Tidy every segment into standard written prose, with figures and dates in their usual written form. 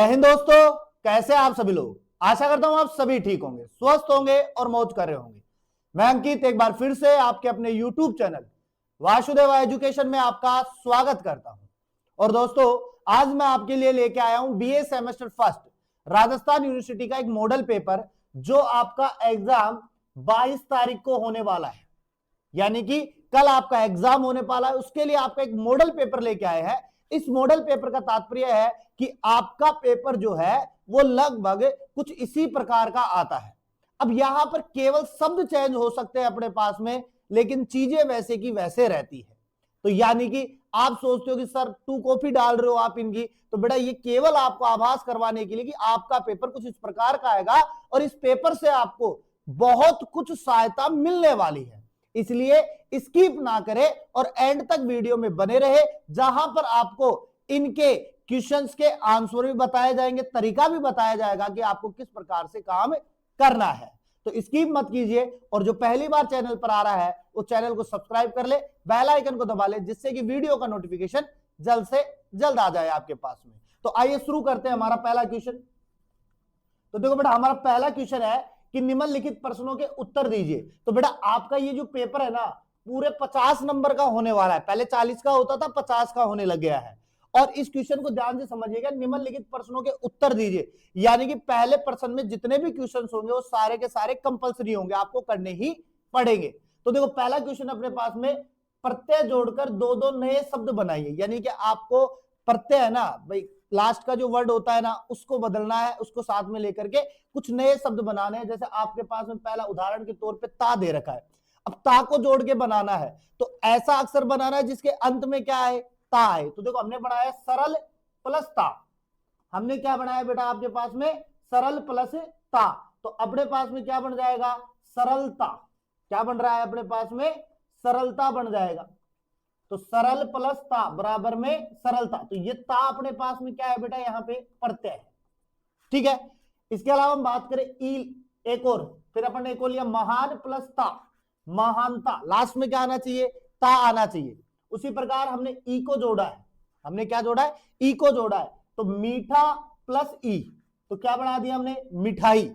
जय हिंद दोस्तों, कैसे आप सभी लोग। आशा करता हूं आप सभी ठीक होंगे, स्वस्थ होंगे और मौज कर रहे होंगे। मैं अंकित एक बार फिर से आपके अपने YouTube चैनल वासुदेव एजुकेशन में आपका स्वागत करता हूं। और दोस्तों, आज मैं आपके लिए लेके आया हूं BA semester first Rajasthan university का एक मॉडल पेपर, जो आपका एग्जाम 22 तारीख को होने वाला है। यानी कि कल आपका एग्जाम होने वाला है, उसके लिए आपका एक मॉडल पेपर लेके आए हैं। इस मॉडल पेपर का तात्पर्य है कि आपका पेपर जो है वो लगभग कुछ इसी प्रकार का आता है। अब यहां पर केवल शब्द चेंज हो सकते हैं अपने पास में, लेकिन चीजें वैसे की वैसे रहती है। तो यानी कि आप सोचते हो कि सर 2 कॉपी डाल रहे हो आप इनकी, तो बेटा ये केवल आपको आभास करवाने के लिए कि आपका पेपर कुछ इस प्रकार का आएगा और इस पेपर से आपको बहुत कुछ सहायता मिलने वाली है। इसलिए स्किप ना करें और एंड तक वीडियो में बने रहे, जहां पर आपको इनके क्वेश्चंस के आंसर भी बताए जाएंगे, तरीका भी बताया जाएगा कि आपको किस प्रकार से काम करना है। तो स्किप मत कीजिए और जो पहली बार चैनल पर आ रहा है वो चैनल को सब्सक्राइब कर ले, बेल आइकन को दबा ले, जिससे कि वीडियो का नोटिफिकेशन जल्द से जल्द आ जाए आपके पास में। तो आइए शुरू करते हैं हमारा पहला क्वेश्चन। तो देखो बेटा, हमारा पहला क्वेश्चन है कि निम्नलिखित प्रश्नों के उत्तर दीजिए। तो बेटा आपका ये जो पेपर है ना, पूरे 50 नंबर का होने वाला है। पहले 40 का होता था, 50 का होने लग गया है। और इस क्वेश्चन को ध्यान से समझिएगा, निम्नलिखित प्रश्नों के उत्तर दीजिए। यानी कि पहले प्रश्न में जितने भी क्वेश्चन होंगे वो सारे के सारे कंपलसरी होंगे, आपको करने ही पड़ेंगे। तो देखो पहला क्वेश्चन अपने पास में, प्रत्यय जोड़कर दो दो नए शब्द बनाइए। यानी कि आपको प्रत्यय है ना भाई, लास्ट का जो वर्ड होता है ना उसको बदलना है, उसको साथ में लेकर के कुछ नए शब्द बनाने हैं। जैसे आपके पास में पहला उदाहरण के तौर पे ता दे रखा है। अब ता को जोड़ के बनाना है, तो ऐसा अक्षर बनाना है जिसके अंत में क्या है, ता है। तो देखो हमने बनाया सरल प्लस ता। हमने क्या बनाया बेटा आपके पास में, सरल प्लस ता। तो अपने पास में क्या बन जाएगा, सरलता। क्या बन रहा है अपने पास में, सरलता बन जाएगा। तो सरल प्लस ता बराबर में सरलता। तो ये ता अपने पास में क्या है बेटा, यहाँ पे प्रत्यय है। ठीक है। इसके अलावा हम बात करें एक और, फिर अपन ने एक और लिया महान प्लस ता, महानता। लास्ट में क्या आना चाहिए, ता आना चाहिए। उसी प्रकार हमने ई को जोड़ा है। हमने क्या जोड़ा है, ई को जोड़ा है। तो मीठा प्लस ई, तो क्या बना दिया हमने, मिठाई।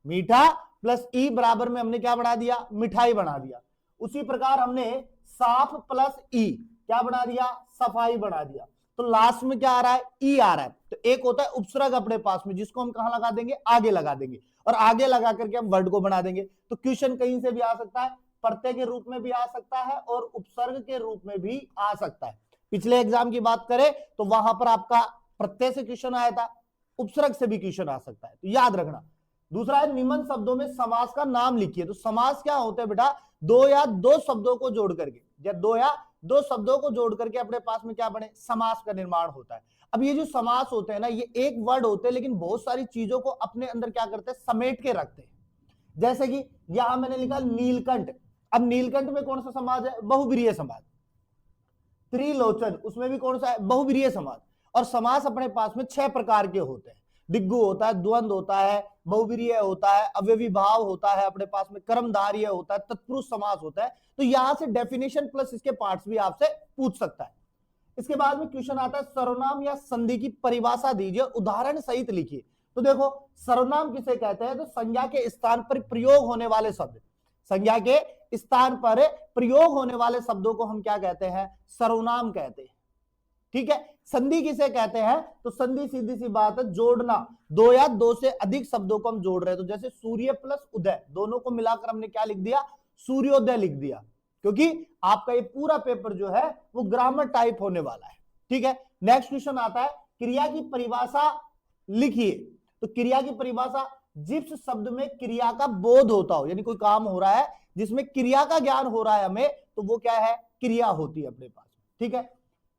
मीठा प्लस ई बराबर में हमने क्या बना दिया, मिठाई बना दिया। उसी प्रकार हमने साफ प्लस ई क्या बना दिया, सफाई बना दिया। तो लास्ट में क्या आ रहा है, ई आ रहा है। तो एक होता है उपसर्ग अपने पास में, जिसको हम कहां लगा देंगे, आगे लगा देंगे, और आगे लगा करके हम वर्ड को बना देंगे। तो क्वेश्चन कहीं से भी आ सकता है, प्रत्यय के रूप में भी आ सकता है और उपसर्ग के रूप में भी आ सकता है। पिछले एग्जाम की बात करें तो वहां पर आपका प्रत्यय से क्वेश्चन आया था, उपसर्ग से भी क्वेश्चन आ सकता है, तो याद रखना। दूसरा है निम्न शब्दों में समास का नाम लिखिए। तो समास क्या होता है बेटा, दो या दो शब्दों को जोड़ करके, या दो शब्दों को जोड़ करके अपने पास में क्या बने, समास का निर्माण होता है। अब ये जो समास होते हैं ना, ये एक वर्ड होते हैं लेकिन बहुत सारी चीजों को अपने अंदर क्या करते हैं, समेट के रखते हैं। जैसे कि यहां मैंने लिखा नीलकंठ। अब नीलकंठ में कौन सा समाज है, बहुब्रीहि समाज। त्रिलोचन, उसमें भी कौन सा है, बहुब्रीहि समाज। और समास अपने पास में 6 प्रकार के होते हैं। दिग्गु होता है, द्वंद होता है, बहुब्रीहि होता है, अव्ययी भाव होता है, अपने पास में कर्मधारय होता है, तत्पुरुष समास होता है। तो यहां से डेफिनेशन प्लस इसके पार्ट्स भी आपसे पूछ सकता है। इसके बाद में क्वेश्चन आता है सर्वनाम या संधि की परिभाषा दीजिए, उदाहरण सहित लिखिए। तो देखो सर्वनाम किसे कहते हैं, तो संज्ञा के स्थान पर प्रयोग होने वाले शब्द, संज्ञा के स्थान पर प्रयोग होने वाले शब्दों को हम क्या कहते हैं, सर्वनाम कहते हैं। ठीक है। संधि किसे कहते हैं, तो संधि सीधी सी बात है, जोड़ना। दो या दो से अधिक शब्दों को हम जोड़ रहे हैं। तो जैसे सूर्य प्लस उदय, दोनों को मिलाकर हमने क्या लिख दिया, सूर्योदय लिख दिया। क्योंकि आपका ये पूरा पेपर जो है वो ग्रामर टाइप होने वाला है। ठीक है। नेक्स्ट क्वेश्चन आता है, क्रिया की परिभाषा लिखिए। तो क्रिया की परिभाषा, जिस शब्द में क्रिया का बोध होता हो, यानी कोई काम हो रहा है जिसमें क्रिया का ज्ञान हो रहा है हमें, तो वो क्या है, क्रिया होती है अपने पास। ठीक है।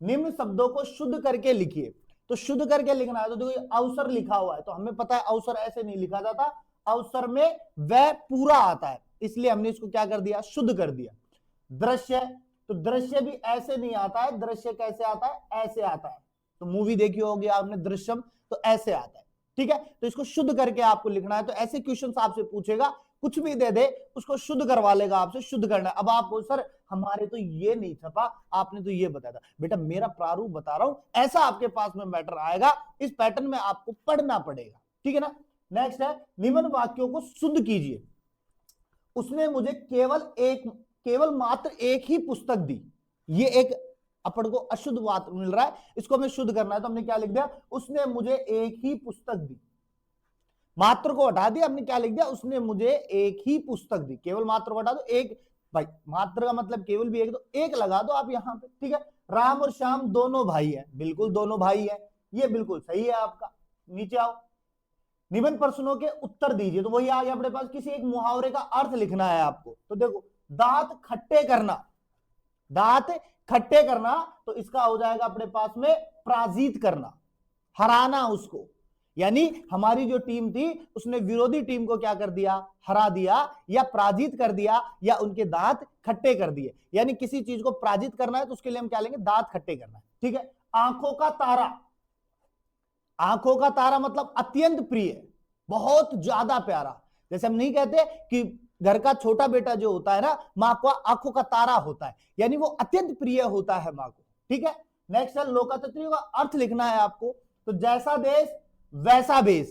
निम्न शब्दों को शुद्ध करके लिखिए। तो शुद्ध करके लिखना है। तो देखो अवसर लिखा हुआ है, तो हमें पता है अवसर ऐसे नहीं लिखा जाता, अवसर में वह पूरा आता है, इसलिए हमने इसको क्या कर दिया, शुद्ध कर दिया। दृश्य, तो दृश्य भी ऐसे नहीं आता है, दृश्य कैसे आता है, ऐसे आता है। तो मूवी देखी होगी आपने दृश्यम, तो ऐसे आता है। ठीक है। तो इसको शुद्ध करके आपको लिखना है। तो ऐसे क्वेश्चन आपसे पूछेगा, कुछ भी दे दे उसको शुद्ध करवा लेगा आपसे, शुद्ध करना। अब आप सर हमारे तो ये नहीं छपा, आपने तो ये बताया था। बेटा मेरा प्रारूप बता रहा हूं, ऐसा आपके पास में मैटर आएगा, इस पैटर्न में आपको पढ़ना पड़ेगा, ठीक है ना। नेक्स्ट है निम्न वाक्यों को शुद्ध कीजिए। उसने मुझे केवल मात्र एक ही पुस्तक दी। ये एक अपन को अशुद्ध वाक्य मिल रहा है, इसको हमें शुद्ध करना है, तो हमने क्या लिख दिया, उसने मुझे एक ही पुस्तक दी। मात्र को हटा दिया, हमने क्या लिख दिया, उसने मुझे एक ही पुस्तक दी। केवल मात्र को हटा दो, एक, भाई मात्र का मतलब केवल भी एक, तो एक लगा दो आप यहां पे, ठीक है। राम और श्याम दोनों भाई है, बिल्कुल दोनों भाई है, ये बिल्कुल सही है आपका। नीचे आओ, निबंध प्रश्नों के उत्तर दीजिए, तो वही आ गया अपने पास। किसी एक मुहावरे का अर्थ लिखना है आपको, तो देखो दांत खट्टे करना, दांत खट्टे करना, तो इसका हो जाएगा अपने पास में पराजित करना, हराना उसको। यानी हमारी जो टीम थी उसने विरोधी टीम को क्या कर दिया, हरा दिया या पराजित कर दिया, या उनके दांत खट्टे कर दिए। यानी किसी चीज को पराजित करना है तो उसके लिए हम क्या लेंगे, दांत खट्टे करना है, ठीक है। आंखों का तारा, आंखों का तारा मतलब अत्यंत प्रिय, बहुत ज्यादा प्यारा। जैसे हम नहीं कहते कि घर का छोटा बेटा जो होता है ना, मां को आंखों का तारा होता है, यानी वो अत्यंत प्रिय होता है मां को, ठीक है। नेक्स्ट है लोकातंत्री का अर्थ लिखना है आपको, तो जैसा देश वैसा वेश।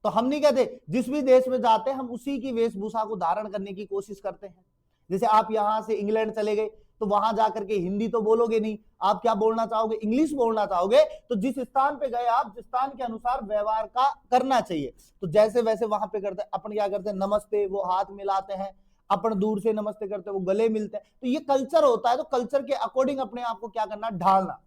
तो हम नहीं कहते जिस भी देश में जाते हैं हम उसी की वेशभूषा को धारण करने की कोशिश करते हैं। जैसे आप यहां से इंग्लैंड चले गए तो वहां जाकर के हिंदी तो बोलोगे नहीं, आप क्या बोलना चाहोगे, इंग्लिश बोलना चाहोगे। तो जिस स्थान पे गए आप, जिस स्थान के अनुसार व्यवहार का करना चाहिए, तो जैसे वैसे वहां पे करते हैं। अपन क्या करते हैं, नमस्ते वो हाथ मिलाते हैं, अपन दूर से नमस्ते करते हैं वो गले मिलते हैं, तो ये कल्चर होता है। तो कल्चर के अकॉर्डिंग अपने आप को क्या करना, ढालना।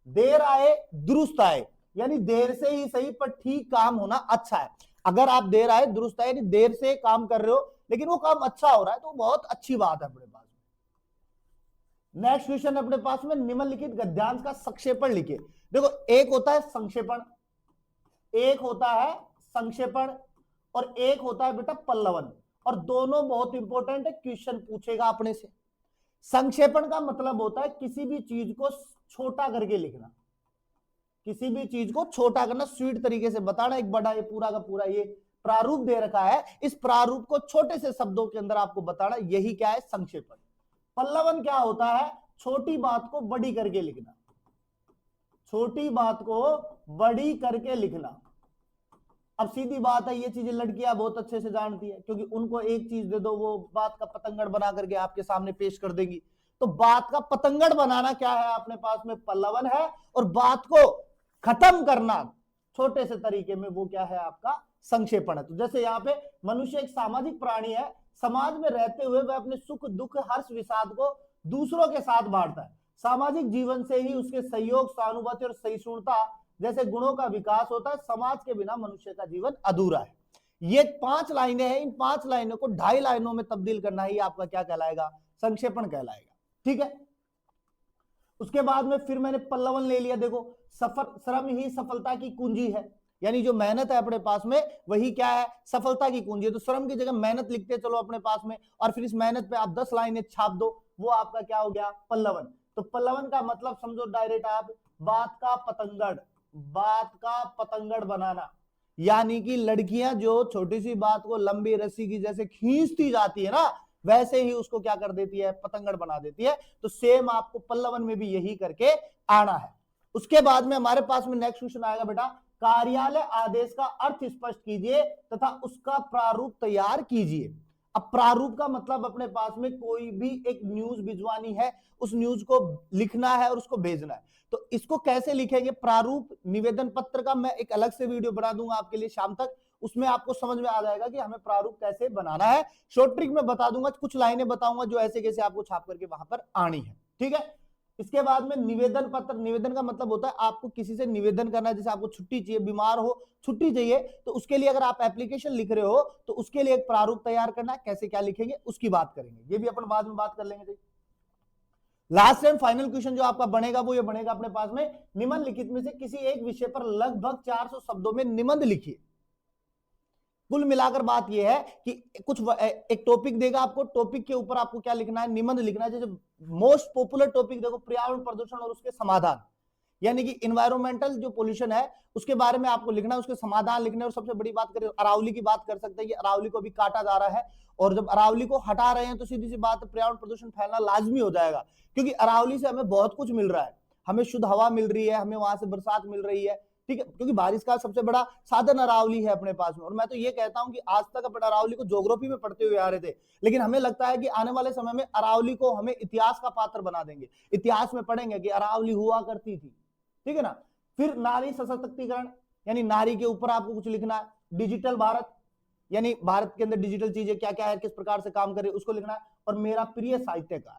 देर आए दुरुस्त आए, यानी देर से ही सही पर ठीक काम होना अच्छा है। अगर आप देर आए दुरुस्त आए, यानी देर से काम कर रहे हो लेकिन वो काम अच्छा हो रहा है, तो बहुत अच्छी बात है अपने पास। नेक्स्ट क्वेश्चन अपने पास में निम्नलिखित गद्यांश का संक्षेपण लिखिए। देखो एक होता है संक्षेपण, एक होता है संक्षेपण और एक होता है बेटा पल्लवन, और दोनों बहुत इंपॉर्टेंट है, क्वेश्चन पूछेगा अपने से। संक्षेपण का मतलब होता है किसी भी चीज को छोटा करके लिखना, किसी भी चीज को छोटा करना, स्वीट तरीके से बताना। एक बड़ा ये पूरा का पूरा ये प्रारूप दे रखा है, इस प्रारूप को छोटे से शब्दों के अंदर आपको बताना, यही क्या है, संक्षेपण। पल्लवन क्या होता है, छोटी बात को बड़ी करके लिखना, छोटी बात को बड़ी करके लिखना। अब सीधी बात है, ये चीजें लड़कियां बहुत अच्छे से जानती है, क्योंकि उनको एक चीज दे दो वो बात का पतंगड़ बना करके आपके सामने पेश कर देंगी। तो बात का पतंगड़ बनाना क्या है अपने पास में, पल्लवन है, और बात को खत्म करना छोटे से तरीके में, वो क्या है आपका संक्षेपण है। तो जैसे यहाँ पे मनुष्य एक सामाजिक प्राणी है, समाज में रहते हुए वह अपने सुख दुख हर्ष विषाद को दूसरों के साथ बांटता है। सामाजिक जीवन से ही उसके सहयोग सहानुभूति और सहिष्णुता जैसे गुणों का विकास होता है। समाज के बिना मनुष्य का जीवन अधूरा है। ये 5 लाइनें हैं, इन 5 लाइनों को 2.5 लाइनों में तब्दील करना ही आपका क्या कहलाएगा, संक्षेपण कहलाएगा, ठीक है। उसके बाद में फिर मैंने पल्लवन ले लिया। देखो श्रम ही सफलता की कुंजी है, यानी जो मेहनत है अपने पास में वही क्या है, सफलता की कुंजी है। तो श्रम की जगह मेहनत लिखते चलो अपने पास में, और फिर इस मेहनत पे आप 10 लाइनें छाप दो, वो आपका क्या हो गया, पल्लवन। तो पल्लवन का मतलब समझो डायरेक्ट आप, बात का पतंगड़, बात का पतंगड़ बनाना। यानी कि लड़कियां जो छोटी सी बात को लंबी रस्सी की जैसे खींचती जाती है ना, वैसे ही उसको क्या कर देती है, पतंगड़ बना देती है। तो सेम आपको पल्लवन में भी यही करके आना है। उसके बाद में हमारे पास में नेक्स्ट क्वेश्चन आएगा बेटा, कार्यालय आदेश का अर्थ स्पष्ट कीजिए तथा उसका प्रारूप तैयार कीजिए। अब प्रारूप का मतलब अपने पास में कोई भी एक न्यूज भिजवानी है, उस न्यूज को लिखना है और उसको भेजना है। तो इसको कैसे लिखेंगे, प्रारूप निवेदन पत्र का मैं एक अलग से वीडियो बना दूंगा आपके लिए शाम तक, उसमें आपको समझ में आ जाएगा कि हमें प्रारूप कैसे बनाना है। शॉर्ट ट्रिक में बता दूंगा, कुछ लाइनें बताऊंगा जो ऐसे कैसे आपको छाप करके वहां पर आनी है, ठीक है। इसके बाद में निवेदन पत्र, निवेदन का मतलब होता है आपको किसी से निवेदन करना है, जैसे आपको छुट्टी चाहिए, बीमार हो छुट्टी चाहिए, तो उसके लिए अगर आप एप्लीकेशन लिख रहे हो तो उसके लिए एक प्रारूप तैयार करना है। कैसे क्या लिखेंगे उसकी बात करेंगे, ये भी अपन बाद में बात कर लेंगे। लास्ट एंड फाइनल क्वेश्चन जो आपका बनेगा वो ये बनेगा अपने पास में, निम्नलिखित में से किसी एक विषय पर लगभग 400 शब्दों में निबंध लिखिए। कुल मिलाकर बात यह है कि कुछ एक टॉपिक देगा आपको, टॉपिक के ऊपर आपको क्या लिखना है, निबंध लिखना है। जैसे मोस्ट पॉपुलर टॉपिक देखो, पर्यावरण प्रदूषण और उसके समाधान, यानी कि इन्वायरमेंटल जो पोल्यूशन है उसके बारे में आपको लिखना है, उसके समाधान लिखने। और सबसे बड़ी बात करें अरावली की बात कर सकते हैं कि अरावली को भी काटा जा रहा है, और जब अरावली को हटा रहे हैं तो सीधी सी बात पर्यावरण प्रदूषण फैलना लाजमी हो जाएगा, क्योंकि अरावली से हमें बहुत कुछ मिल रहा है। हमें शुद्ध हवा मिल रही है, हमें वहां से बरसात मिल रही है, ठीक है, क्योंकि बारिश का सबसे बड़ा साधन अरावली है अपने पास में। और मैं तो ये कहता हूं कि आज तक अपन अरावली को ज्योग्राफी में पढ़ते हुए आ रहे थे, लेकिन हमें लगता है कि आने वाले समय में अरावली को हमें इतिहास का पात्र बना देंगे, इतिहास में पढ़ेंगे कि अरावली हुआ करती थी, ठीक है ना। फिर नारी सशक्तिकरण, यानी नारी के ऊपर आपको कुछ लिखना है। डिजिटल भारत, यानी भारत के अंदर डिजिटल चीजें क्या क्या है, किस प्रकार से काम करे, उसको लिखना है। और मेरा प्रिय साहित्यकार,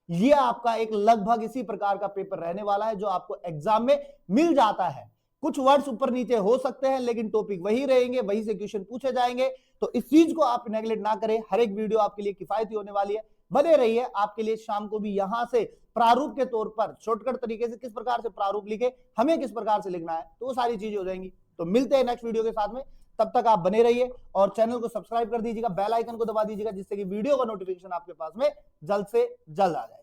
ये आपका एक लगभग इसी प्रकार का पेपर रहने वाला है जो आपको एग्जाम में मिल जाता है। कुछ वर्ड्स ऊपर नीचे हो सकते हैं, लेकिन टॉपिक वही रहेंगे, वही से क्वेश्चन पूछे जाएंगे। तो इस चीज को आप नेगलेक्ट ना करें, हर एक वीडियो आपके लिए किफायती होने वाली है, बने रहिए। आपके लिए शाम को भी यहां से प्रारूप के तौर पर शॉर्टकट तरीके से किस प्रकार से प्रारूप लिखे, हमें किस प्रकार से लिखना है, तो वो सारी चीजें हो जाएंगी। तो मिलते हैं नेक्स्ट वीडियो के साथ में, तब तक आप बने रहिए और चैनल को सब्सक्राइब कर दीजिएगा, बेल आइकन को दबा दीजिएगा, जिससे कि वीडियो का नोटिफिकेशन आपके पास में जल्द से जल्द आ जाए।